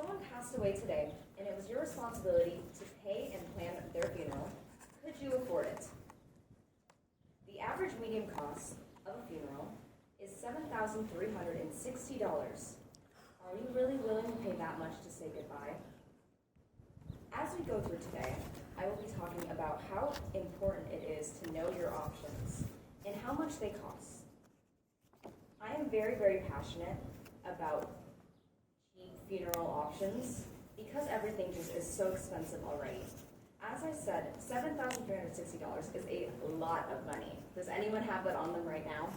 someone passed away today and it was your responsibility to pay and plan their funeral, could you afford it? The average median cost of a funeral is $7,360. Are you really willing to pay that much to say goodbye? As we go through today, I will be talking about how important it is to know your options and how much they cost. I am very, very passionate about cheap funeral options because everything just is so expensive already. As I said, $7,360 is a lot of money. Does anyone have that on them right now?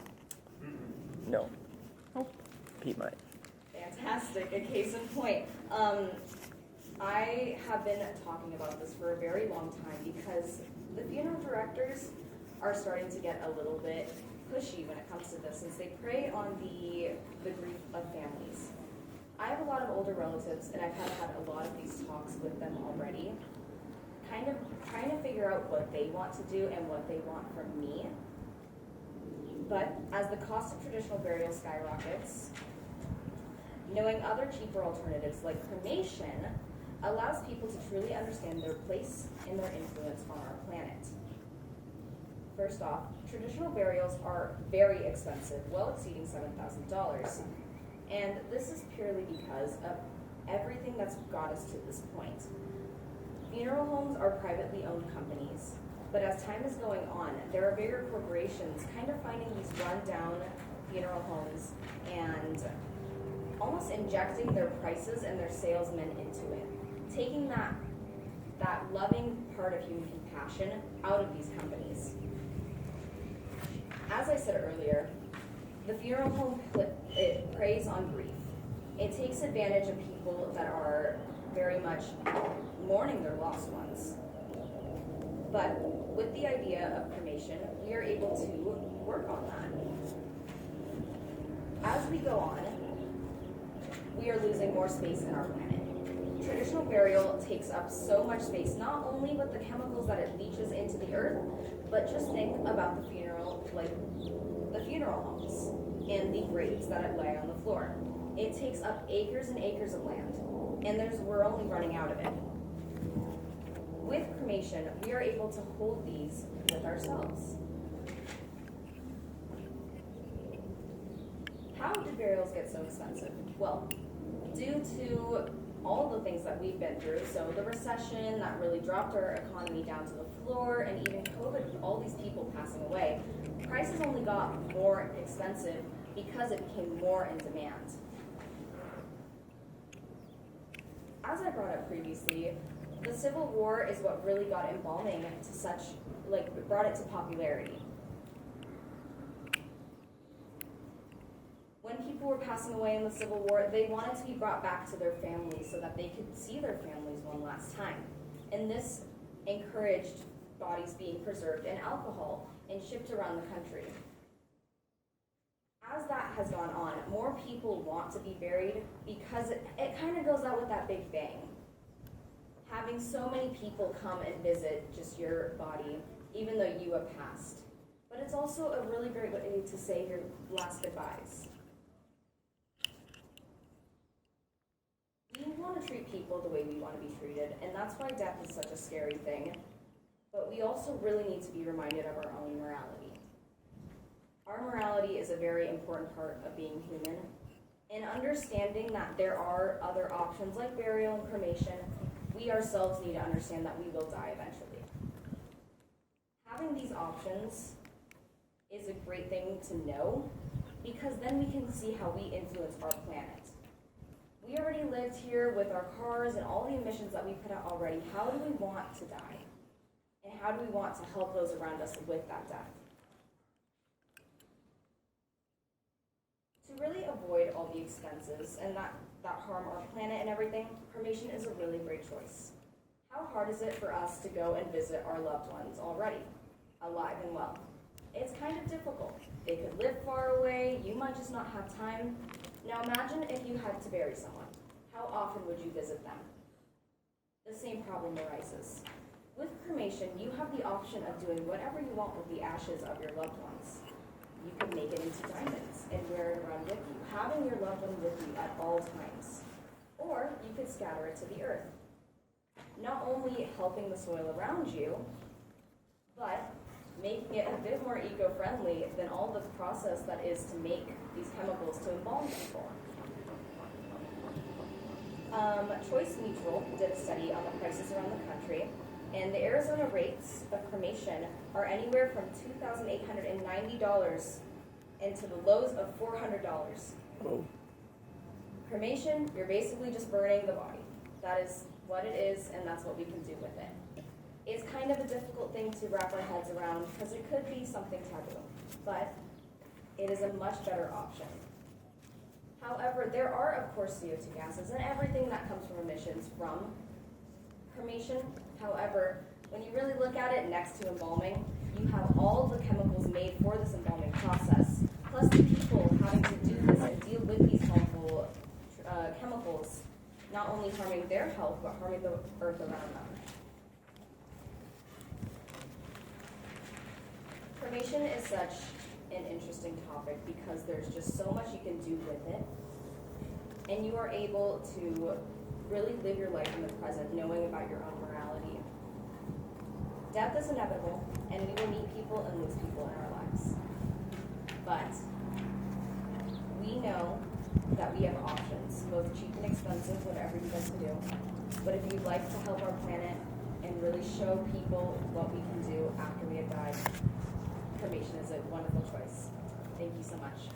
No. Pete might. Fantastic, a case in point. I have been talking about this for a very long time because the funeral directors are starting to get a little bit pushy when it comes to this, since they prey on the grief of families. I have a lot of older relatives, and I've had a lot of these talks with them already, kind of trying to figure out what they want to do and what they want from me. But as the cost of traditional burial skyrockets, knowing other cheaper alternatives like cremation allows people to truly understand their place and their influence on our planet. First off, traditional burials are very expensive, well exceeding $7,000. And this is purely because of everything that's got us to this point. Funeral homes are privately owned companies, but as time is going on, there are bigger corporations kind of finding these rundown funeral homes and almost injecting their prices and their salesmen into it, taking that loving part of human compassion out of these companies. As I said earlier, the funeral home it preys on grief. It takes advantage of people that are very much mourning their lost ones. But with the idea of cremation, we are able to work on that. As we go on, we are losing more space in our planet. Traditional burial takes up so much space, not only with the chemicals that it leaches into the earth, but just think about the funeral, like the funeral homes and the graves that lie on the floor. It takes up acres and acres of land, and we're only running out of it. With cremation, we are able to hold these with ourselves. How did burials get so expensive? Well, due to all the things that we've been through, so the recession that really dropped our economy down to the floor, and even COVID with all these people passing away, prices only got more expensive because it became more in demand. As I brought up previously, the Civil War is what really got embalming to such, brought it to popularity. When people were passing away in the Civil War, they wanted to be brought back to their families so that they could see their families one last time. And this encouraged bodies being preserved in alcohol and shipped around the country. As that has gone on, more people want to be buried because it kind of goes out with that big bang. Having so many people come and visit just your body, even though you have passed. But it's also a really great way to say your last goodbyes. We want to treat people the way we want to be treated, and that's why death is such a scary thing. But we also really need to be reminded of our own morality. Our morality is a very important part of being human, and understanding that there are other options like burial and cremation, we ourselves need to understand that we will die eventually. Having these options is a great thing to know, because then we can see how we influence our planet. We already lived here with our cars and all the emissions that we put out already. How do we want to die? And how do we want to help those around us with that death? To really avoid all the expenses and that harm our planet and everything, cremation is a really great choice. How hard is it for us to go and visit our loved ones already, alive and well? It's kind of difficult. They could live far away, you might just not have time. Now imagine if you had to bury someone. How often would you visit them? The same problem arises. With cremation, you have the option of doing whatever you want with the ashes of your loved ones. You can make it into diamonds and wear it around with you, having your loved one with you at all times. Or you could scatter it to the earth. Not only helping the soil around you, but making it a bit more eco-friendly than all the process that is to make these chemicals to embalm people. Choice Mutual did a study on the prices around the country, and the Arizona rates of cremation are anywhere from $2,890 into the lows of $400. Oh. Cremation, you're basically just burning the body. That is what it is, and that's what we can do with it. It's kind of a difficult thing to wrap our heads around because it could be something taboo, but it is a much better option. However, there are, of course, CO2 gases and everything that comes from emissions from cremation. However, when you really look at it next to embalming, you have all the chemicals made for this embalming process, plus the people having to do this and deal with these harmful chemicals, not only harming their health, but harming the earth around them. Cremation is such an interesting topic because there's just so much you can do with it, and you are able to really live your life in the present, knowing about your own morality. Death is inevitable, and we will meet people and lose people in our lives. But we know that we have options, both cheap and expensive, whatever you guys can do. But if you'd like to help our planet and really show people what we can do after we have died, cremation is a wonderful choice. Thank you so much.